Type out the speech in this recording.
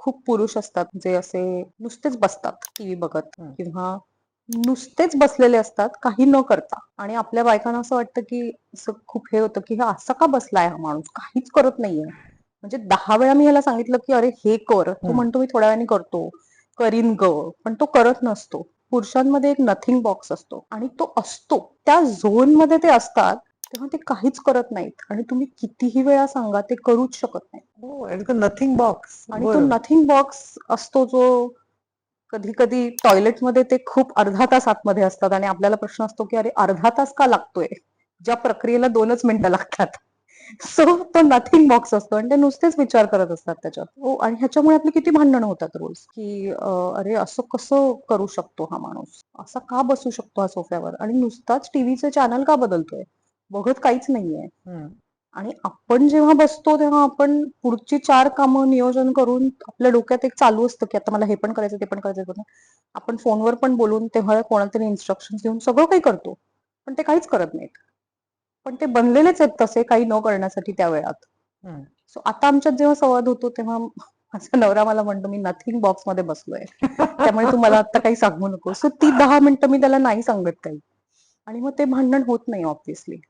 खूप पुरुष असतात जे असे नुसतेच बसतात टीव्ही बघत हं. किंवा नुसतेच बसलेले असतात काही न करता. आणि आपल्या बायकांना असं वाटतं की असं खूप हे होतं की हा असा का बसलाय हा माणूस काहीच करत नाहीये. म्हणजे 10 वेळा मी ह्याला सांगितलं की अरे हे कर, तो म्हणतो मी थोड्या वेळाने करतो, करीन ग, पण तो करत नसतो. पुरुषांमध्ये एक नथिंग बॉक्स असतो आणि तो असतो त्या झोन मध्ये ते असतात तेव्हा ते काहीच करत नाहीत आणि तुम्ही कितीही वेळा सांगा ते करूच शकत नाही. हो, इट्स अ नथिंग बॉक्स. आणि तो नथिंग बॉक्स असतो जो कधी कधी टॉयलेटमध्ये ते खूप अर्धा तास आतमध्ये असतात आणि आपल्याला प्रश्न असतो की अरे अर्धा तास का लागतोय, ज्या प्रक्रियेला 2च मिनिटं लागतात. सो तो नथिंग बॉक्स असतो आणि ते नुसतेच विचार करत असतात त्याच्यात. हो, आणि ह्याच्यामुळे आपली किती भांडणं होतात रोज की अरे असं कसं करू शकतो हा माणूस, असा का बसू शकतो हा सोफ्यावर आणि नुसताच टीव्हीचे चॅनल का बदलतोय, बघत काहीच नाहीये. आणि आपण जेव्हा बसतो तेव्हा आपण पुढची 4 कामं नियोजन करून आपल्या डोक्यात एक चालू असतं की आता मला हे पण करायचं ते पण करायचं. आपण फोनवर पण बोलून तेव्हा कोणातरी इन्स्ट्रक्शन देऊन सगळं काही करतो पण ते काहीच करत नाहीत. पण ते बनलेलेच आहेत तसे काही न करण्यासाठी त्या वेळात. सो आता आमच्यात जेव्हा संवाद होतो तेव्हा माझा नवरा मला म्हणतो मी नथिंग बॉक्स मध्ये बसलोय त्यामुळे तू मला आता काही सांगू नको. सो ती 10 मिनिटं मी त्याला नाही सांगत काही आणि मग ते भांडण होत नाही ऑब्व्हियसली.